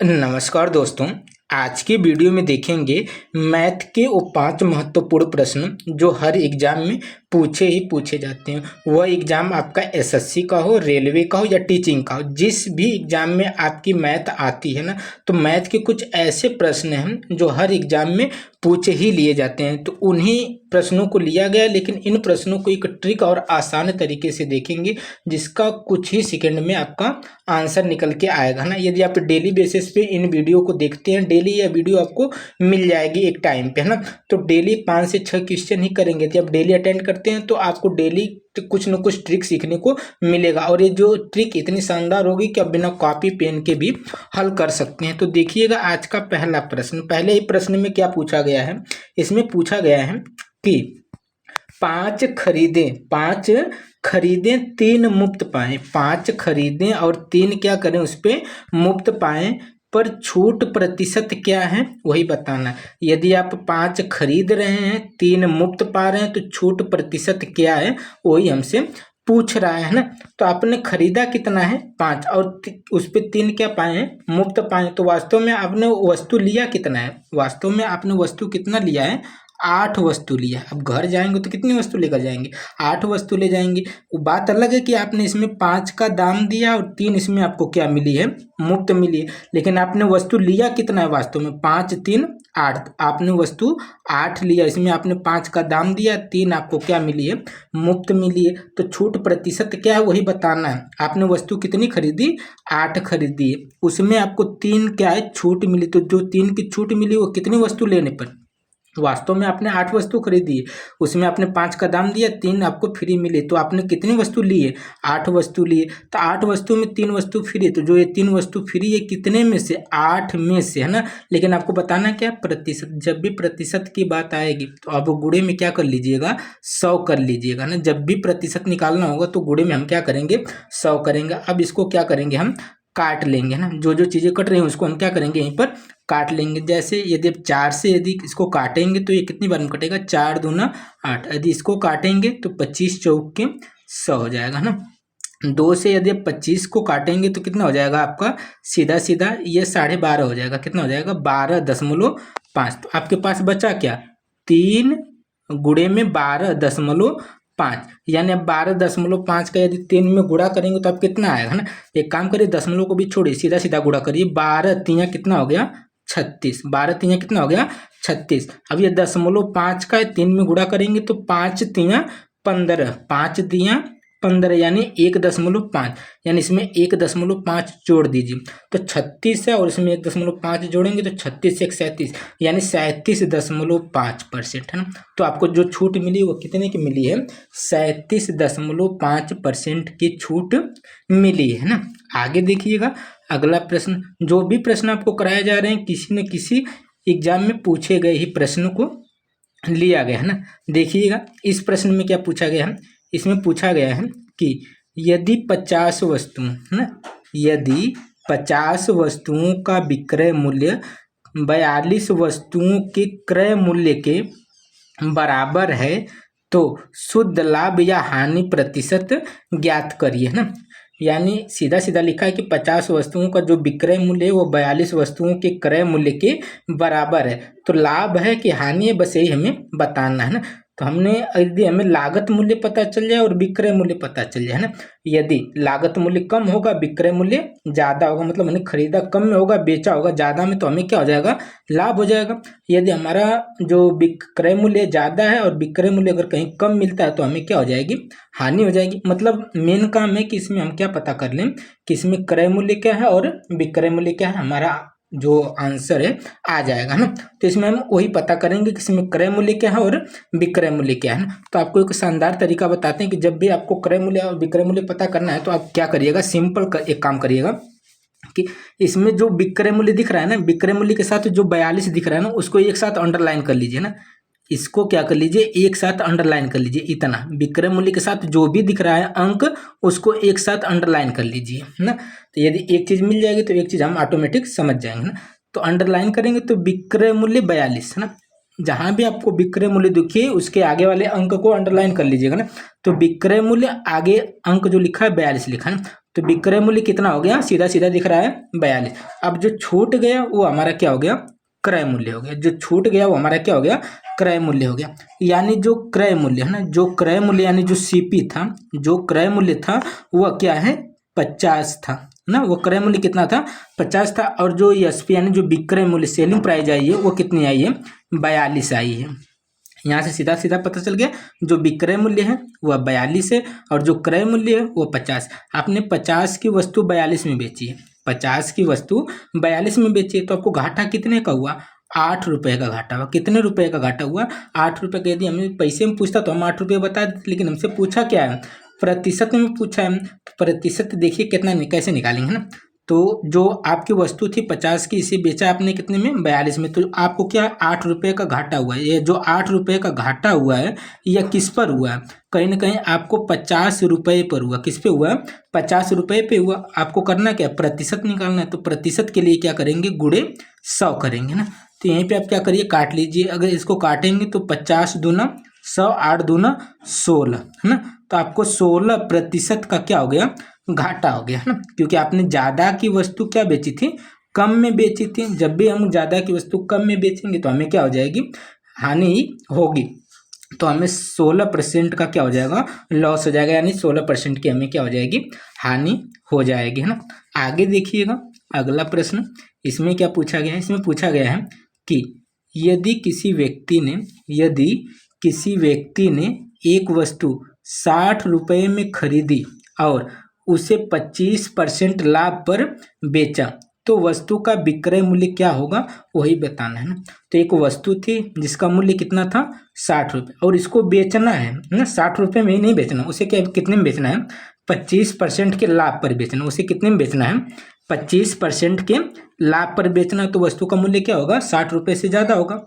नमस्कार दोस्तों। आज की वीडियो में देखेंगे मैथ के वो 5 महत्वपूर्ण प्रश्न जो हर एग्जाम में पूछे जाते हैं। वह एग्जाम आपका एसएससी का हो, रेलवे का हो या टीचिंग का हो, जिस भी एग्जाम में आपकी मैथ आती है ना, तो मैथ के कुछ ऐसे प्रश्न हैं जो हर एग्जाम में पूछे ही लिए जाते हैं। तो उन्हीं प्रश्नों को लिया गया, लेकिन इन प्रश्नों को एक ट्रिक और आसान तरीके से देखेंगे जिसका कुछ ही सेकंड में आपका आंसर निकल के आएगा ना। यदि आप डेली बेसिस पे इन वीडियो को देखते हैं, डेली यह वीडियो आपको मिल जाएगी एक टाइम पे, है ना। तो डेली 5 से 6 क्वेश्चन ही करेंगे। यदि आप डेली अटेंड करते हैं तो आपको डेली कुछ न कुछ ट्रिक सीखने को मिलेगा, और ये जो ट्रिक इतनी शानदार होगी कि आप बिना कॉपी पेन के भी हल कर सकते हैं। तो देखिएगा आज का पहला प्रश्न। पहले ही प्रश्न में क्या पूछा गया है, इसमें पूछा गया है कि 5 खरीदें 3 मुफ्त पाएं। 5 खरीदें और 3 क्या करें, उस पर मुफ्त पाएं, पर छूट प्रतिशत क्या है वही बताना है। यदि आप 5 खरीद रहे हैं, 3 मुफ्त पा रहे हैं, तो छूट प्रतिशत क्या है वही हमसे पूछ रहा है ना। तो आपने खरीदा कितना है 5, और उस पर 3 क्या पाए हैं, मुफ्त पाए। तो वास्तव में आपने वस्तु लिया कितना है, वास्तव में आपने वस्तु कितना लिया है, 8 वस्तु लिया है। अब घर जाएंगे तो कितनी वस्तु लेकर जाएंगे, 8 वस्तु ले जाएंगे। वो बात अलग है कि आपने इसमें 5 का दाम दिया और 3 इसमें आपको क्या मिली है, मुफ्त मिली है। लेकिन आपने वस्तु लिया कितना है, वास्तव में 5 3 8, आपने वस्तु 8 लिया, इसमें आपने 5 का दाम दिया, 3 आपको क्या मिली है, मुफ्त मिली है। तो छूट प्रतिशत क्या है वही बताना है। आपने वस्तु कितनी खरीदी, 8 खरीदी है, उसमें आपको 3 क्या है, छूट मिली। तो जो 3 की छूट मिली वो कितनी वस्तु लेने पर, वास्तव में आपने 8 वस्तु खरीदी है, उसमें आपने 5 का दाम दिया, 3 आपको फ्री मिले। तो आपने कितनी वस्तु ली है, 8 वस्तु ली है। तो 8 वस्तु में 3 वस्तु फ्री है, तो जो ये 3 वस्तु फ्री है कितने में से, 8 में से, है ना। लेकिन आपको बताना क्या, प्रतिशत। जब भी प्रतिशत की बात आएगी तो आप गुणे में क्या कर लीजिएगा, 100 कर लीजिएगा ना। जब भी प्रतिशत निकालना होगा तो गुणे में हम क्या करेंगे, 100 करेंगे। अब इसको क्या करेंगे, हम काट लेंगे ना। जो जो चीज़ें कट रही हैं उसको हम क्या करेंगे, यहीं पर काट लेंगे। जैसे यदि आप 4 से यदि इसको काटेंगे तो ये कितनी बार में कटेगा, 4 दूना 8। यदि इसको काटेंगे तो 25 चौक के 100 हो जाएगा ना। 2 से यदि आप 25 को काटेंगे तो कितना हो जाएगा आपका, सीधा सीधा ये 12.5 हो जाएगा। कितना हो जाएगा, 12.5। तो आपके पास बचा क्या, 3 गुणे में 12.5, यानी अब 12.5 का यदि 3 में गुणा करेंगे तो अब कितना आएगा ना। एक काम करिए, दशमलव को भी छोड़िए, सीधा सीधा गुणा करिए। 12 तिया कितना हो गया, 36। 12 तिया कितना हो गया, 36। अब ये 0.5 का 3 में गुणा करेंगे तो 5 तिया 15, 5 तिया 15, यानी 1.5, यानी इसमें 1.5 जोड़ दीजिए तो 36 है, और इसमें 1.5 जोड़ेंगे तो 36 से 37, यानी 37.5%, है ना। तो आपको जो छूट मिली वो कितने की मिली है, 37.5% की छूट मिली है ना। आगे देखिएगा अगला प्रश्न। जो भी प्रश्न आपको कराए जा रहे हैं किसी न किसी एग्जाम में पूछे गए ही प्रश्न को लिया गया है ना। देखिएगा इस प्रश्न में क्या पूछा गया है, इसमें पूछा गया है कि यदि 50 वस्तु, है ना, यदि 50 वस्तुओं का विक्रय मूल्य 42 वस्तुओं के क्रय मूल्य के बराबर है तो शुद्ध लाभ या हानि प्रतिशत ज्ञात करिए, है ना। यानी सीधा सीधा लिखा है कि 50 वस्तुओं का जो विक्रय मूल्य है वो 42 वस्तुओं के क्रय मूल्य के बराबर है। तो लाभ है कि हानि है, बस यही हमें बताना है ना। तो हमने यदि हमें लागत मूल्य पता चल जाए और विक्रय मूल्य पता चल जाए, है ना। यदि लागत मूल्य कम होगा, विक्रय मूल्य ज़्यादा होगा, मतलब हमने खरीदा कम में होगा, बेचा होगा ज़्यादा में, तो हमें क्या हो जाएगा, लाभ हो जाएगा। यदि हमारा जो विक्रय मूल्य ज़्यादा है और विक्रय मूल्य अगर कहीं कम मिलता है तो हमें क्या हो जाएगी, हानि हो जाएगी। मतलब मेन काम है कि इसमें हम क्या पता कर लें कि इसमें क्रय मूल्य क्या है और विक्रय मूल्य क्या है, हमारा जो आंसर है आ जाएगा ना। तो इसमें हम वही पता करेंगे कि इसमें क्रय मूल्य क्या है और विक्रय मूल्य क्या है ना। तो आपको एक शानदार तरीका बताते हैं कि जब भी आपको क्रय मूल्य और विक्रय मूल्य पता करना है तो आप क्या करिएगा, सिंपल एक काम करिएगा कि इसमें जो विक्रय मूल्य दिख रहा है ना, विक्रय मूल्य के साथ जो 42 दिख रहा है ना, उसको एक साथ अंडरलाइन कर लीजिए ना। इसको क्या कर लीजिए, एक साथ अंडरलाइन कर लीजिए। इतना विक्रय मूल्य के साथ जो भी दिख रहा है अंक, उसको एक साथ अंडरलाइन कर लीजिए, है ना। तो यदि एक चीज़ मिल जाएगी तो एक चीज़ हम ऑटोमेटिक समझ जाएंगे ना। तो अंडरलाइन करेंगे तो विक्रय मूल्य 42, है ना। जहाँ भी आपको विक्रय मूल्य दिखे उसके आगे वाले अंक को अंडरलाइन कर लीजिएगा ना। तो विक्रय मूल्य आगे अंक जो लिखा है 42 लिखा है ना, तो विक्रय मूल्य कितना हो गया, सीधा सीधा दिख रहा है 42। अब जो छूट गया वो हमारा क्या हो गया, क्रय मूल्य हो गया। जो छूट गया वो हमारा क्या हो गया, क्रय मूल्य हो गया। यानी जो क्रय मूल्य है ना, जो क्रय मूल्य यानी जो सीपी था, जो क्रय मूल्य था वह क्या है, 50 था ना। वो क्रय मूल्य कितना था, 50 था। और जो एसपी यानी जो विक्रय मूल्य सेलिंग प्राइस आई है वो कितनी आई है, 42 आई है। यहाँ से सीधा सीधा पता चल गया जो विक्रय मूल्य है वह 42 है और जो क्रय मूल्य है वो 50। आपने 50 की वस्तु 42 में बेची है, 50 की वस्तु 42 में बेची है, तो आपको घाटा कितने का हुआ, 8 रुपये का घाटा हुआ। कितने रुपए का घाटा हुआ, 8 रुपये का। यदि हमें पैसे में पूछता तो हम 8 रुपये बता देते, लेकिन हमसे पूछा क्या है, प्रतिशत में पूछा है। तो प्रतिशत देखिए कितना कैसे निकालेंगे ना। तो जो आपकी वस्तु थी 50 की, इसे बेचा आपने कितने में, 42 में। तो आपको क्या 8 रुपये का घाटा हुआ है। ये जो 8 रुपये का घाटा हुआ है यह किस पर हुआ है, कहीं ना कहीं आपको 50 रुपये पर हुआ। किस पे हुआ, 50 रुपये पे हुआ। आपको करना क्या, प्रतिशत निकालना है। तो प्रतिशत के लिए क्या करेंगे, गुणे 100 करेंगे ना। तो यहीं पे आप क्या करिए, काट लीजिए। अगर इसको काटेंगे तो 50 दूना 100, 8 दूना 16 है ना। तो आपको 16% का क्या हो गया, घाटा हो गया है ना। क्योंकि आपने ज़्यादा की वस्तु क्या बेची थी, कम में बेची थी। जब भी हम ज़्यादा की वस्तु कम में बेचेंगे तो हमें क्या हो जाएगी, हानि होगी। तो हमें 16% का क्या हो जाएगा, लॉस हो जाएगा। यानी 16% की हमें क्या हो जाएगी, हानि हो जाएगी है ना। आगे देखिएगा अगला प्रश्न, इसमें क्या पूछा गया है, इसमें पूछा गया है कि यदि किसी व्यक्ति ने एक वस्तु 60 रुपये में खरीदी और उसे 25% लाभ पर बेचा तो वस्तु का विक्रय मूल्य क्या होगा, वही बताना है ना। तो एक वस्तु थी जिसका मूल्य कितना था, 60 रुपये, और इसको बेचना है ना, 60 रुपये में ही नहीं बेचना, उसे क्या कितने में बेचना है, 25% के लाभ पर बेचना। उसे कितने में बेचना है, 25% के लाभ पर बेचना। तो वस्तु का मूल्य क्या होगा, 60 रुपये से ज़्यादा होगा।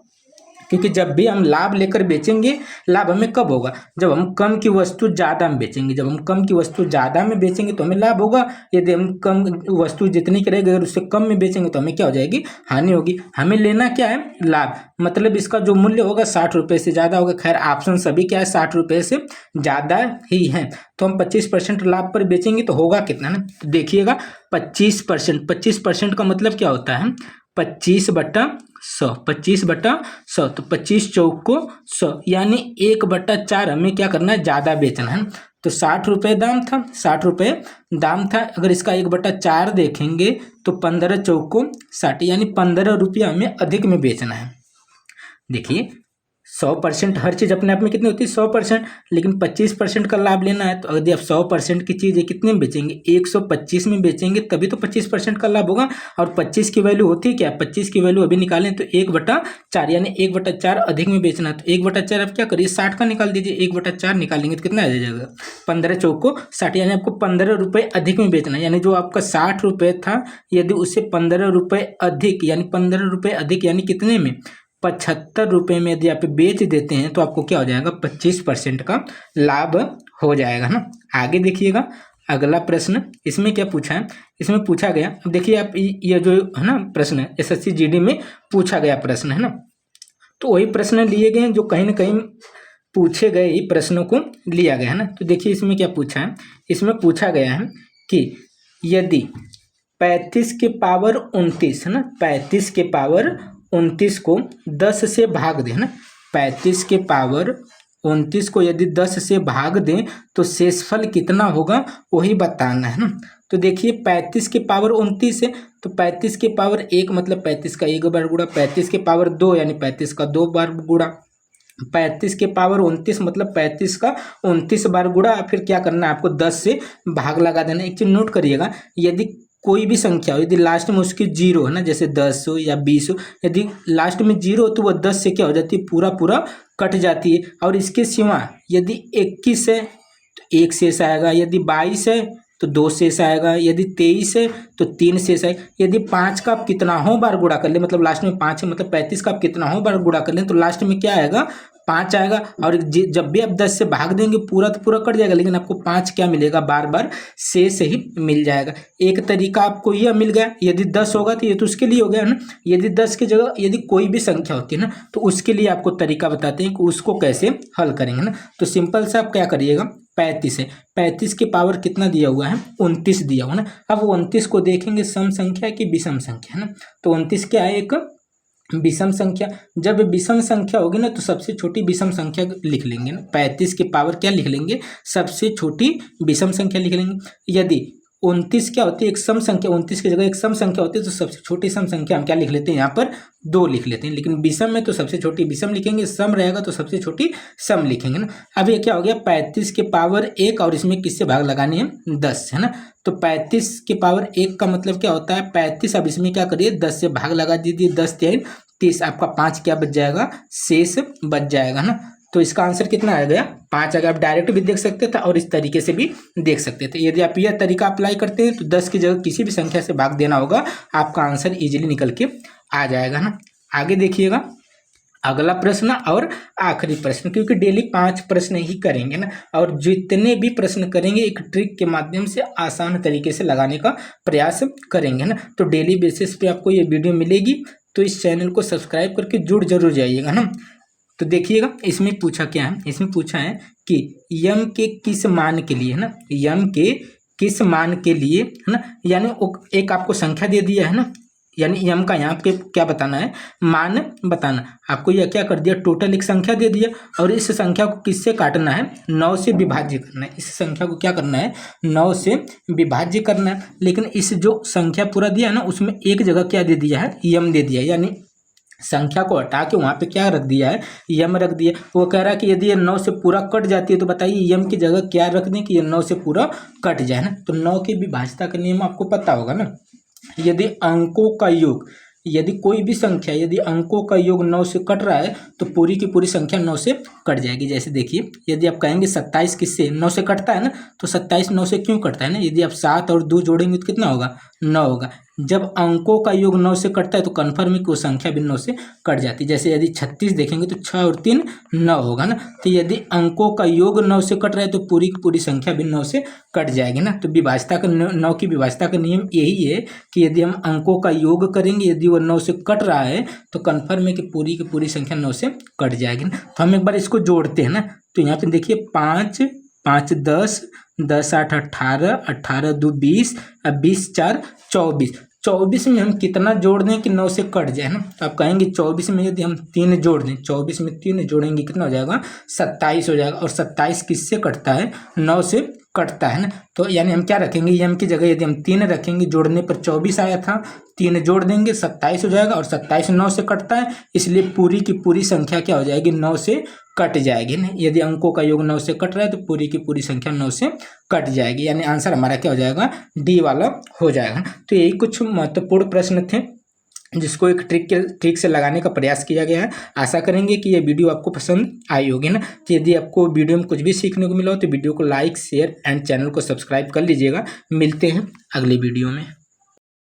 क्योंकि जब भी हम लाभ लेकर बेचेंगे, लाभ हमें कब होगा, जब हम कम की वस्तु ज़्यादा में बेचेंगे। जब हम कम की वस्तु ज़्यादा में बेचेंगे तो हमें लाभ होगा। यदि हम कम वस्तु जितनी की रहेगी अगर उससे कम में बेचेंगे तो हमें क्या हो जाएगी, हानि होगी। हमें लेना क्या है, लाभ। मतलब इसका जो मूल्य होगा 60 रुपये से ज़्यादा होगा। खैर ऑप्शन सभी क्या है, 60 रुपये से ज़्यादा ही है। तो हम 25% लाभ पर बेचेंगे तो होगा कितना ना। तो देखिएगा 25% का मतलब क्या होता है, 25/100, 25/100। तो 25 चौक को 100, यानी 1/4 हमें क्या करना है, ज़्यादा बेचना है। तो 60 रुपये दाम था, 60 रुपये दाम था। अगर इसका 1/4 देखेंगे तो 15 चौक को 60, यानी 15 रुपया हमें अधिक में बेचना है। देखिए 100% हर चीज़ अपने आप में कितनी होती है, 100%, लेकिन 25% का लाभ लेना है। तो यदि आप 100% की चीज़ कितने में बेचेंगे, 125 में बेचेंगे, तभी तो 25% का लाभ होगा। और 25 की वैल्यू होती है क्या, 25 की वैल्यू अभी निकालें तो 1/4, यानी 1/4 अधिक में बेचना है। तो 1/4 आप क्या करिए, 60 का निकाल दीजिए। 1/4 निकालेंगे तो कितना आ जाएगा, 15 चौक को 60, यानी आपको 15 रुपये अधिक में बेचना है। यानी जो आपका 60 रुपये था, यदि उसे 15 रुपये अधिक, यानी 15 रुपये अधिक यानी कितने में, 75 रुपये में यदि आप बेच देते हैं तो आपको क्या हो जाएगा, 25% का लाभ हो जाएगा ना। आगे देखिएगा अगला प्रश्न, इसमें क्या पूछा है, इसमें पूछा गया, अब देखिए आप ये जो है ना प्रश्न है एसएससी जीडी में पूछा गया प्रश्न है ना। तो वही प्रश्न लिए गए जो कहीं ना कहीं पूछे गए ही प्रश्नों को लिया गया है ना। तो देखिए इसमें क्या पूछा है, इसमें पूछा गया है कि यदि 35 के पावर 29 है ना, 35 के पावर 29 को 10 से भाग दें ना, 35 के पावर 29 को यदि 10 से भाग दें तो शेषफल कितना होगा, वही बताना है ना। तो देखिए 35 के पावर 29 है, तो 35 के पावर 1 मतलब 35 का 1 बार गुणा, 35 के पावर 2 यानी 35 का 2 बार गुणा, 35 के पावर 29 मतलब 35 का 29 बार गुणा। फिर क्या करना है आपको, 10 से भाग लगा देना। एक चीज नोट करिएगा, यदि कोई भी संख्या हो, यदि लास्ट में उसकी 0 है ना, जैसे 10 हो या 20 हो, यदि लास्ट में 0 हो तो वह 10 से क्या हो जाती है, पूरा कट जाती है। और इसके सिवा यदि 21 है तो 1 शेष आएगा, यदि 22 है तो 2 शेष आएगा, यदि 23 है तो 3 शेष आएगा। यदि 5 का आप कितना हो बार गुणा कर ले, मतलब लास्ट में 5 है, मतलब 35 का आप कितना हो बार गुणा कर लें तो लास्ट में क्या आएगा, 5 आएगा और जब भी आप 10 से भाग देंगे पूरा तो पूरा कट जाएगा, लेकिन आपको 5 क्या मिलेगा, बार बार शेष ही मिल जाएगा। एक तरीका आपको यह मिल गया, यदि 10 होगा तो ये तो उसके लिए हो गया ना, यदि 10 की जगह यदि कोई भी संख्या होती है ना तो उसके लिए आपको तरीका बताते हैं कि उसको कैसे हल करेंगे ना। तो सिंपल से आप क्या करिएगा, 35 है, 35 के पावर कितना दिया हुआ है, 29 दिया हुआ ना। अब 29 को देखेंगे सम संख्या की विषम संख्या है ना, तो 29 क्या है, एक विषम संख्या। जब विषम संख्या होगी ना तो सबसे छोटी विषम संख्या लिख लेंगे ना, 35 के पावर क्या लिख लेंगे, सबसे छोटी विषम संख्या लिख लेंगे। यदि 29 क्या होती है, एक सम संख्या, 29 की जगह एक सम संख्या होती है तो सबसे छोटी सम संख्या हम क्या लिख लेते हैं, यहाँ पर 2 लिख लेते हैं। लेकिन विषम में तो सबसे छोटी विषम लिखेंगे, सम रहेगा तो सबसे छोटी सम लिखेंगे ना। अब ये क्या हो गया, 35 के पावर 1 और इसमें किससे भाग लगानी है, 10 है ना। तो 35 के पावर 1 का मतलब क्या होता है, 35। अब इसमें क्या करिए, 10 से भाग लगा दीजिए, 10 3 30, आपका 5 क्या बच जाएगा, शेष बच जाएगा ना। तो इसका आंसर कितना आ गया, 5 आ गया। आप डायरेक्ट भी देख सकते थे और इस तरीके से भी देख सकते थे। यदि आप यह तरीका अप्लाई करते हैं तो 10 की जगह किसी भी संख्या से भाग देना होगा, आपका आंसर इजीली निकल के आ जाएगा ना। आगे देखिएगा अगला प्रश्न और आखिरी प्रश्न, क्योंकि डेली 5 प्रश्न ही करेंगे ना, और जितने भी प्रश्न करेंगे एक ट्रिक के माध्यम से आसान तरीके से लगाने का प्रयास करेंगे ना। तो डेली बेसिस पे आपको ये वीडियो मिलेगी, तो इस चैनल को सब्सक्राइब करके जुड़ जरूर जाइएगा ना। तो देखिएगा इसमें पूछा क्या है, इसमें पूछा है कि यम के किस मान के लिए है ना, यम के किस मान के लिए है ना, यानी एक आपको संख्या दे दिया है ना, यानी यम का यहाँ पे क्या बताना है, मान बताना। आपको यह क्या कर दिया, टोटल एक संख्या दे दिया और इस संख्या को किससे काटना है, 9 से विभाज्य करना है। इस संख्या को क्या करना है, 9 से विभाज्य करना है। लेकिन इस जो संख्या पूरा दिया है ना उसमें एक जगह क्या दे दिया है, यम दे दिया है, यानी संख्या को हटा के वहां पे क्या रख दिया है, यम रख दिया। वो कह रहा है कि यदि ये 9 से पूरा कट जाती है तो बताइए यम की जगह क्या रख दें कि ये 9 से पूरा कट जाए ना। तो 9 की विभाज्यता का नियम आपको पता होगा ना, यदि अंकों का योग, यदि कोई भी संख्या यदि अंकों का योग 9 से कट रहा है तो पूरी की पूरी संख्या 9 से कट जाएगी। जैसे देखिए यदि आप कहेंगे 27 किससे 9 से कटता है ना, तो 27 9 से क्यों कटता है ना, यदि आप 7 और 2 जोड़ेंगे तो कितना होगा, 9 होगा। जब अंकों का योग 9 से कटता है तो कन्फर्म है कि वो संख्या भी 9 से कट जाती है। जैसे यदि 36 देखेंगे तो 6 और 3 9 होगा ना। तो यदि अंकों का योग 9 से कट रहा है तो पूरी की पूरी संख्या भी 9 से कट जाएगी ना। तो विभाज्यता का 9 की विभाज्यता का नियम यही है कि यदि हम अंकों का योग करेंगे, यदि वो 9 से कट रहा है तो कन्फर्म है कि पूरी की पूरी संख्या 9 से कट जाएगी ना। तो हम एक बार इसको जोड़ते हैं ना, तो यहाँ पे देखिए 5 5 10 10 8 18 18 2 20 20 4 24 24 में हम कितना जोड़ दें कि 9 से कट जाए ना। तो आप कहेंगे 24 में यदि हम 3 जोड़ दें, 24 में 3 जोड़ेंगे कितना हो जाएगा, 27 हो जाएगा। और 27 किससे कटता है, 9 से कटता है ना। तो यानी हम क्या रखेंगे, यम की जगह यदि हम 3 रखेंगे, जोड़ने पर 24 आया था, 3 जोड़ देंगे 27 हो जाएगा। और 27 9 से कटता है, इसलिए पूरी की पूरी संख्या क्या हो जाएगी, 9 से कट जाएगी ना। यदि अंकों का योग 9 से कट रहा है तो पूरी की पूरी संख्या 9 से कट जाएगी, यानी आंसर हमारा क्या हो जाएगा, डी वाला हो जाएगा। तो यही कुछ महत्वपूर्ण प्रश्न थे जिसको एक ट्रिक से लगाने का प्रयास किया गया है। आशा करेंगे कि ये वीडियो आपको पसंद आई होगी ना। तो यदि आपको वीडियो में कुछ भी सीखने को मिला हो तो वीडियो को लाइक शेयर एंड चैनल को सब्सक्राइब कर लीजिएगा। मिलते हैं अगले वीडियो में।